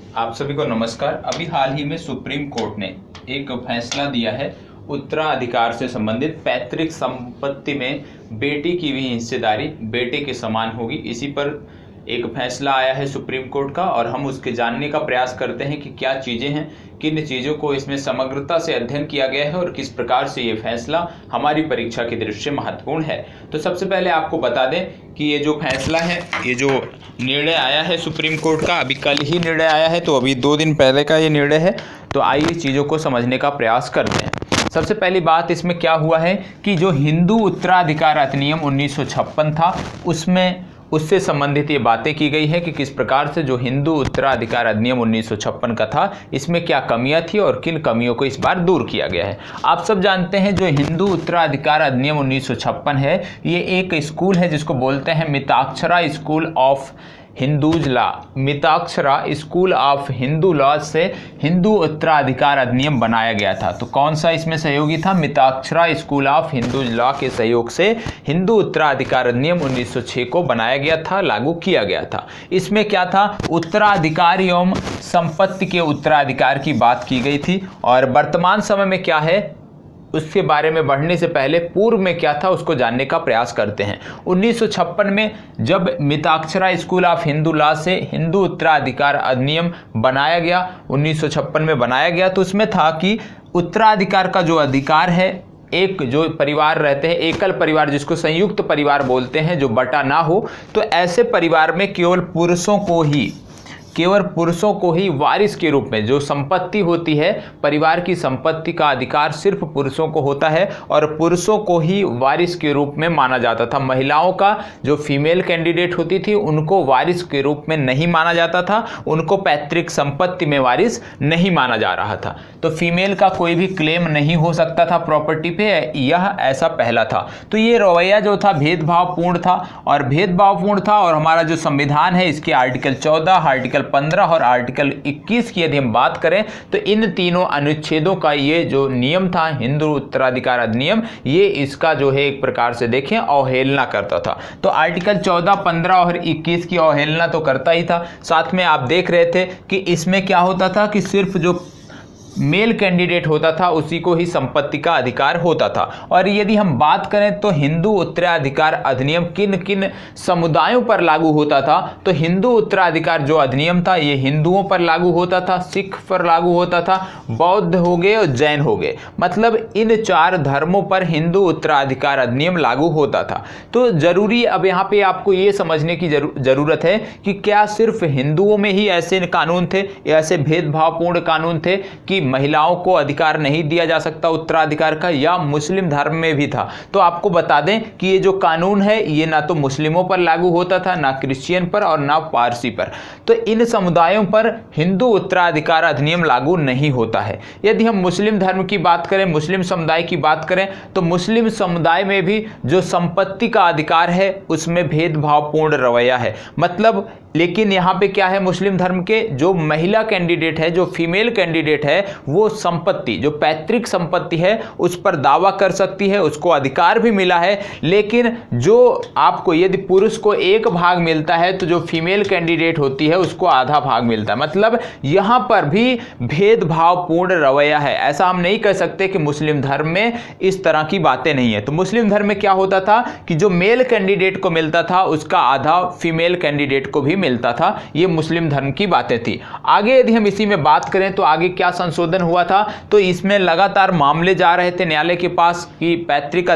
आप सभी को नमस्कार। अभी हाल ही में सुप्रीम कोर्ट ने एक फैसला दिया है उत्तराधिकार से संबंधित। पैतृक संपत्ति में बेटी की भी हिस्सेदारी बेटे के समान होगी, इसी पर एक फैसला आया है सुप्रीम कोर्ट का और हम उसके जानने का प्रयास करते हैं कि क्या चीज़ें हैं, किन चीज़ों को इसमें समग्रता से अध्ययन किया गया है और किस प्रकार से ये फैसला हमारी परीक्षा की दृष्टि से महत्वपूर्ण है। तो सबसे पहले आपको बता दें कि ये जो फैसला है, ये जो निर्णय आया है सुप्रीम कोर्ट का, अभी कल ही निर्णय आया है, तो अभी 2 दिन पहले का ये निर्णय है। तो आइए चीज़ों को समझने का प्रयास करते हैं। सबसे पहली बात इसमें क्या हुआ है कि जो हिंदू उत्तराधिकार अधिनियम 1956 था, उससे संबंधित ये बातें की गई है कि किस प्रकार से जो हिंदू उत्तराधिकार अधिनियम 1956 का था, इसमें क्या कमियां थी और किन कमियों को इस बार दूर किया गया है। आप सब जानते हैं जो हिंदू उत्तराधिकार अधिनियम 1956 है, ये एक स्कूल है जिसको बोलते हैं Mitakshara school of Hindus law. Mitakshara school of Hindu law से हिंदू उत्तराधिकार अधिनियम बनाया गया था। तो कौन सा इसमें सहयोगी था? Mitakshara school of Hindus law के सहयोग से हिंदू उत्तराधिकार अधिनियम 1906 को बनाया गया था, लागू किया गया था। इसमें क्या था? उत्तराधिकार एवं संपत्ति के उत्तराधिकार की बात की गई थी। और वर्तमान समय में क्या है उसके बारे में बढ़ने से पहले पूर्व में क्या था उसको जानने का प्रयास करते हैं। 1956 में जब Mitakshara school of Hindu law से हिंदू उत्तराधिकार अधिनियम बनाया गया, 1956 में बनाया गया, तो उसमें था कि उत्तराधिकार का जो अधिकार है, एक जो परिवार रहते हैं, एकल परिवार जिसको संयुक्त परिवार बोलते हैं, जो बटा ना हो, तो ऐसे परिवार में केवल पुरुषों को ही वारिस के रूप में जो संपत्ति होती है, परिवार की संपत्ति का अधिकार सिर्फ पुरुषों को होता है और पुरुषों को ही वारिस के रूप में माना जाता था। महिलाओं का जो फीमेल कैंडिडेट होती थी उनको वारिस के रूप में नहीं माना जाता था, उनको पैतृक संपत्ति में वारिस नहीं माना जा रहा था। तो फीमेल का कोई भी क्लेम नहीं हो सकता था प्रॉपर्टी पे, यह ऐसा पहला था। तो ये रवैया जो था भेदभावपूर्ण था और हमारा जो संविधान है इसके आर्टिकल 14, आर्टिकल 15 और आर्टिकल 21 की यदि हम बात करें तो इन तीनों अनुच्छेदों का ये जो नियम था हिंदू उत्तराधिकार अधिनियम, ये इसका जो है एक प्रकार से देखें अवहेलना करता था। तो आर्टिकल 14, 15 और 21 की अवहेलना तो करता ही था। साथ में आप देख रहे थे कि इसमें क्या होता था कि सिर्फ जो मेल कैंडिडेट होता था उसी को ही संपत्ति का अधिकार होता था। और यदि हम बात करें तो हिंदू उत्तराधिकार अधिनियम किन किन समुदायों पर लागू होता था, तो हिंदू उत्तराधिकार जो अधिनियम था ये हिंदुओं पर लागू होता था, सिख पर लागू होता था, बौद्ध हो गए और जैन हो गए, मतलब इन 4 धर्मों पर हिंदू उत्तराधिकार अधिनियम लागू होता था। तो जरूरी अब यहाँ पे आपको ये समझने की जरूरत है कि क्या सिर्फ हिंदुओं में ही ऐसे कानून थे, ऐसे भेदभावपूर्ण कानून थे कि महिलाओं को अधिकार नहीं दिया जा सकता उत्तराधिकार का, या मुस्लिम धर्म में भी था? तो आपको बता दें कि ये जो कानून है ये ना तो मुस्लिमों पर लागू होता था, ना क्रिश्चियन पर और ना पारसी पर। तो इन समुदायों पर हिंदू उत्तराधिकार अधिनियम लागू नहीं होता है। यदि हम मुस्लिम धर्म की बात करें, मुस्लिम समुदाय की बात करें, तो मुस्लिम समुदाय में भी जो संपत्ति का अधिकार है उसमें भेदभावपूर्ण रवैया है। मतलब लेकिन यहाँ पे क्या है, मुस्लिम धर्म के जो महिला कैंडिडेट है, जो फीमेल कैंडिडेट है, वो संपत्ति जो पैतृक संपत्ति है उस पर दावा कर सकती है, उसको अधिकार भी मिला है। लेकिन जो आपको यदि पुरुष को 1 भाग मिलता है तो जो फीमेल कैंडिडेट होती है उसको आधा भाग मिलता है। मतलब यहाँ पर भी भेदभावपूर्ण रवैया है। ऐसा हम नहीं कह सकते कि मुस्लिम धर्म में इस तरह की बातें नहीं है। तो मुस्लिम धर्म में क्या होता था कि जो मेल कैंडिडेट को मिलता था उसका आधा फीमेल कैंडिडेट को भी मिलता था। ये मुस्लिम धर्म की बातें थी। आगे यदि हम इसी में बात करें तो आगे क्या संशोधन हुआ था, तो इसमें लगातार मामले जा रहे थे न्यायालय के पास कि पैतृक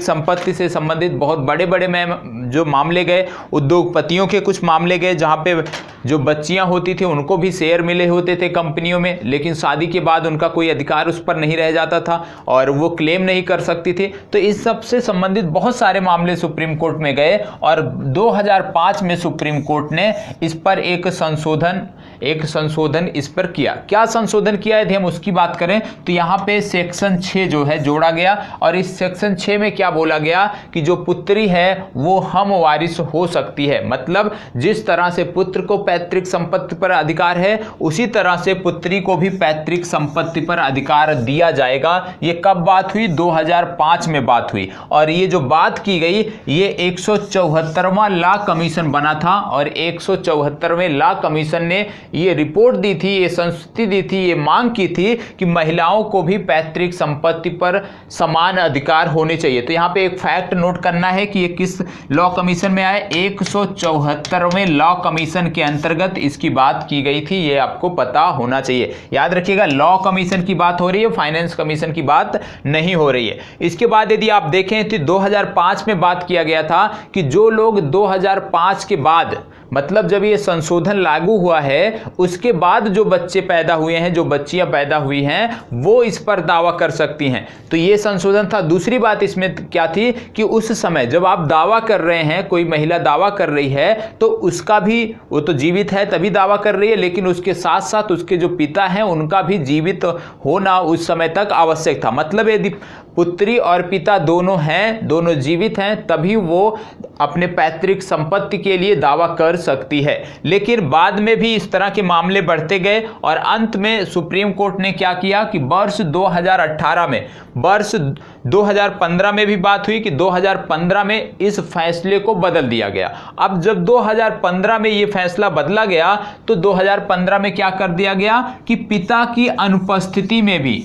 संपत्ति से संबंधित बहुत बड़े बड़े में जो मामले गए, उद्योगपतियों के कुछ मामले गए जहां पे जो बच्चियां होती थी उनको भी शेयर मिले होते थे कंपनियों में, लेकिन शादी के बाद उनका कोई अधिकार उस पर नहीं रह जाता था और वो क्लेम नहीं कर सकती थी। तो इस सब से संबंधित बहुत सारे मामले सुप्रीम कोर्ट में गए और 2005 में सुप्रीम कोर्ट ने इस पर एक संशोधन एक संशोधन इस पर किया। क्या संशोधन किया यदि हम उसकी बात करें तो यहाँ पे सेक्शन 6 जो है जोड़ा गया, और इस सेक्शन 6 में क्या बोला गया कि जो पुत्री है वो हम वारिस हो सकती है। मतलब जिस तरह से पुत्र को पैतृक संपत्ति पर अधिकार है, उसी तरह से पुत्री को भी पैतृक संपत्ति पर अधिकार दिया जाएगा। ये कब बात हुई? 2005 में बात हुई। और ये जो बात की गई, ये 174वां लॉ कमीशन बना था, और 174वें लॉ कमीशन ने ये रिपोर्ट दी थी, ये संस्तुति दी थी, ये मांग की थी कि महिलाओं को भी पैतृक संपत्ति पर समान अधिकार होने चाहिए। तो यहाँ पे एक फैक्ट नोट करना है कि ये किस लॉ कमीशन में आए? 174वें लॉ कमीशन के अंतर्गत इसकी बात की गई थी, ये आपको पता होना चाहिए। याद रखिएगा, लॉ कमीशन की बात हो रही है, फाइनेंस कमीशन की बात नहीं हो रही है। इसके बाद यदि आप देखें तो 2005 में बात किया गया था कि जो लोग 2005 के बाद, मतलब जब ये संशोधन लागू हुआ है उसके बाद जो बच्चे पैदा हुए हैं, जो बच्चियां पैदा हुई हैं, वो इस पर दावा कर सकती हैं। तो ये संशोधन था। दूसरी बात इसमें क्या थी कि उस समय जब आप दावा कर रहे हैं, कोई महिला दावा कर रही है, तो उसका भी, वो तो जीवित है तभी दावा कर रही है, लेकिन उसके साथ साथ उसके जो पिता हैं उनका भी जीवित होना उस समय तक आवश्यक था। मतलब यदि पुत्री और पिता दोनों हैं, दोनों जीवित हैं, तभी वो अपने पैतृक संपत्ति के लिए दावा कर सकती है। लेकिन बाद में भी इस तरह के मामले बढ़ते गए, और अंत में सुप्रीम कोर्ट ने क्या किया कि वर्ष 2018 में, वर्ष 2015 में भी बात हुई कि 2015 में इस फैसले को बदल दिया गया। अब जब 2015 में ये फैसला बदला गया तो 2015 में क्या कर दिया गया कि पिता की अनुपस्थिति में भी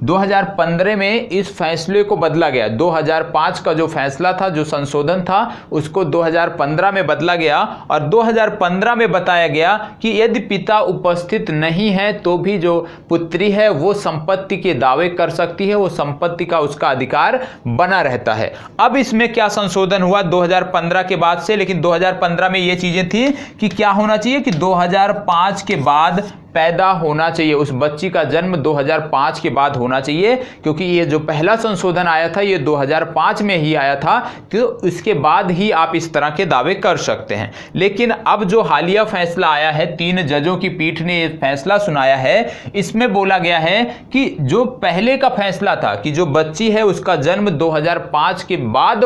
2015 में इस फैसले को बदला गया। 2005 का जो फैसला था, जो संशोधन था, उसको 2015 में बदला गया, और 2015 में बताया गया कि यदि पिता उपस्थित नहीं है तो भी जो पुत्री है वो संपत्ति के दावे कर सकती है, वो संपत्ति का उसका अधिकार बना रहता है। अब इसमें क्या संशोधन हुआ 2015 के बाद से? लेकिन 2015 में ये चीजें थी कि क्या होना चाहिए कि 2005 के बाद पैदा होना चाहिए, उस बच्ची का जन्म 2005 के बाद होना चाहिए, क्योंकि ये जो पहला संशोधन आया था ये 2005 में ही आया था, तो इसके बाद ही आप इस तरह के दावे कर सकते हैं। लेकिन अब जो हालिया फैसला आया है, 3 जजों की पीठ ने ये फैसला सुनाया है, इसमें बोला गया है कि जो पहले का फैसला था कि जो बच्ची है उसका जन्म 2005 के बाद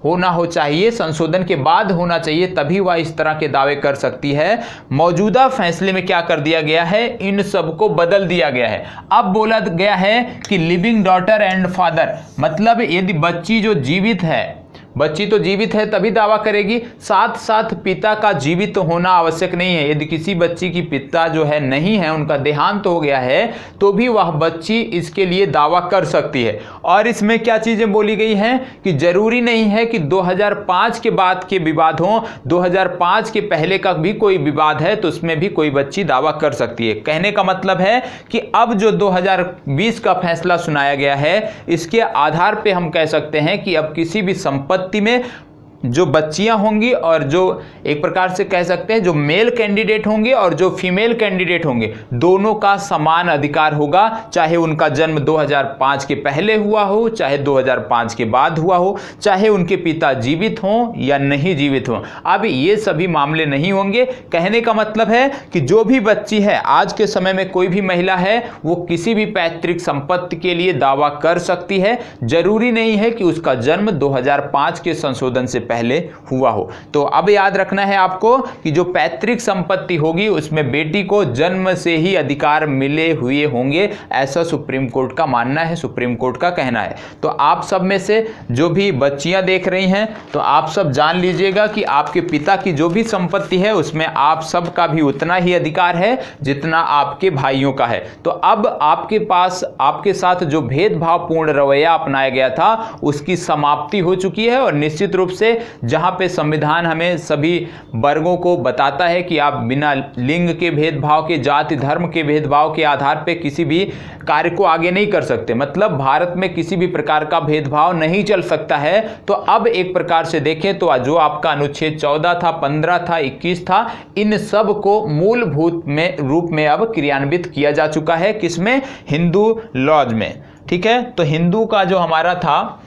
होना हो चाहिए, संशोधन के बाद होना चाहिए, तभी वह इस तरह के दावे कर सकती है। मौजूदा फैसले में क्या कर दिया गया है? इन सब को बदल दिया गया है। अब बोला गया है कि लिविंग डॉटर एंड फादर, मतलब यदि बच्ची जो जीवित है, बच्ची तो जीवित है तभी दावा करेगी, साथ साथ पिता का जीवित होना आवश्यक नहीं है। यदि किसी बच्ची की पिता जो है नहीं है, उनका देहांत हो गया है, तो भी वह बच्ची इसके लिए दावा कर सकती है। और इसमें क्या चीजें बोली गई हैं कि जरूरी नहीं है कि 2005 के बाद के विवाद हो, 2005 के पहले का भी कोई विवाद है तो उसमें भी कोई बच्ची दावा कर सकती है। कहने का मतलब है कि अब जो 2020 का फैसला सुनाया गया है, इसके आधार पर हम कह सकते हैं कि अब किसी भी संपत्ति में जो बच्चियां होंगी और जो एक प्रकार से कह सकते हैं जो मेल कैंडिडेट होंगे और जो फीमेल कैंडिडेट होंगे, दोनों का समान अधिकार होगा, चाहे उनका जन्म 2005 के पहले हुआ हो, चाहे 2005 के बाद हुआ हो, चाहे उनके पिता जीवित हों या नहीं जीवित हों। अब ये सभी मामले नहीं होंगे। कहने का मतलब है कि जो भी बच्ची है, आज के समय में कोई भी महिला है, वो किसी भी पैतृक संपत्ति के लिए दावा कर सकती है। जरूरी नहीं है कि उसका जन्म 2005 के संशोधन से पहले हुआ हो। तो अब याद रखना है आपको कि जो पैतृक संपत्ति होगी उसमें बेटी को जन्म से ही अधिकार मिले हुए होंगे, ऐसा सुप्रीम कोर्ट का मानना है, सुप्रीम कोर्ट का कहना है। तो आप सब में से जो भी बच्चियां देख रही हैं, तो आप सब जान लीजिएगा कि आपके पिता की जो भी संपत्ति है उसमें आप सब का भी उतना ही अधिकार है जितना आपके भाइयों का है। तो अब आपके पास, आपके साथ जो भेदभावपूर्ण रवैया अपनाया गया था उसकी समाप्ति हो चुकी है। और निश्चित रूप से जहां पे संविधान हमें सभी वर्गों को बताता है कि आप बिना लिंग के भेदभाव के, जाति धर्म के भेदभाव के आधार पे किसी भी कार्य को आगे नहीं कर सकते, मतलब भारत में किसी भी प्रकार का भेदभाव नहीं चल सकता है। तो अब एक प्रकार से देखें तो जो आपका अनुच्छेद 14 था, 15 था, 21 था, इन सब को मूलभूत में रूप में अब क्रियान्वित किया जा चुका है। किसमें? हिंदू लॉज में। ठीक है, तो हिंदू का जो हमारा था,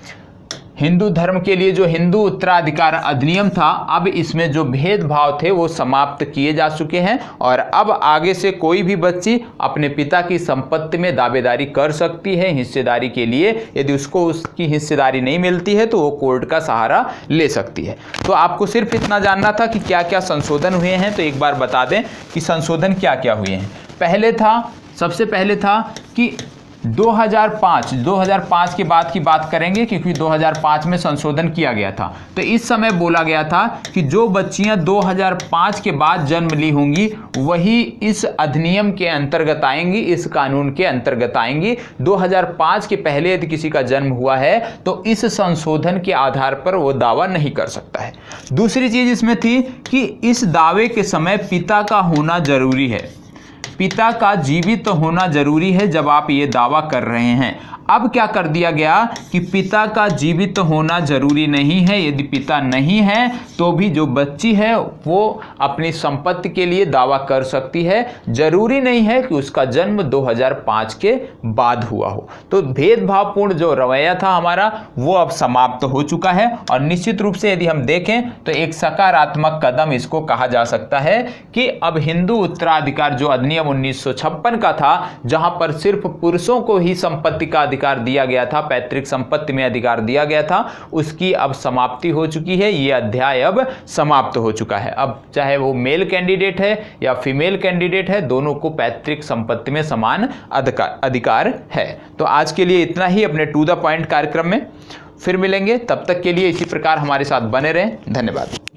हिंदू धर्म के लिए जो हिंदू उत्तराधिकार अधिनियम था, अब इसमें जो भेदभाव थे वो समाप्त किए जा चुके हैं और अब आगे से कोई भी बच्ची अपने पिता की संपत्ति में दावेदारी कर सकती है हिस्सेदारी के लिए। यदि उसको उसकी हिस्सेदारी नहीं मिलती है तो वो कोर्ट का सहारा ले सकती है। तो आपको सिर्फ इतना जानना था कि क्या क्या संशोधन हुए हैं। तो एक बार बता दें कि संशोधन क्या क्या हुए हैं। सबसे पहले था कि 2005 के बाद की बात करेंगे, क्योंकि 2005 में संशोधन किया गया था। तो इस समय बोला गया था कि जो बच्चियां 2005 के बाद जन्म ली होंगी वही इस अधिनियम के अंतर्गत आएंगी, इस कानून के अंतर्गत आएंगी। 2005 के पहले यदि किसी का जन्म हुआ है तो इस संशोधन के आधार पर वो दावा नहीं कर सकता है। दूसरी चीज इसमें थी कि इस दावे के समय पिता का होना जरूरी है, पिता का जीवित होना जरूरी है जब आप ये दावा कर रहे हैं। अब क्या कर दिया गया कि पिता का जीवित होना जरूरी नहीं है। यदि पिता नहीं है तो भी जो बच्ची है वो अपनी संपत्ति के लिए दावा कर सकती है, जरूरी नहीं है कि उसका जन्म 2005 के बाद हुआ हो। तो भेदभावपूर्ण जो रवैया था हमारा वो अब समाप्त हो चुका है और निश्चित रूप से यदि हम देखें तो एक सकारात्मक कदम इसको कहा जा सकता है कि अब हिंदू उत्तराधिकार जो अधिनियम 1956 का था, जहां पर सिर्फ पुरुषों को ही संपत्ति का अधिकार दिया गया था, पैतृक संपत्ति में अधिकार दिया गया था, उसकी अब समाप्ति हो चुकी है। यह अध्याय अब समाप्त हो चुका है। अब चाहे वो मेल कैंडिडेट है या फीमेल कैंडिडेट है, दोनों को पैतृक संपत्ति में समान अधिकार है। तो आज के लिए इतना ही अपने टू द पॉइंट कार्यक्रम में। फिर मिलेंगे, तब तक के लिए इसी प्रकार हमारे साथ बने रहें। धन्यवाद।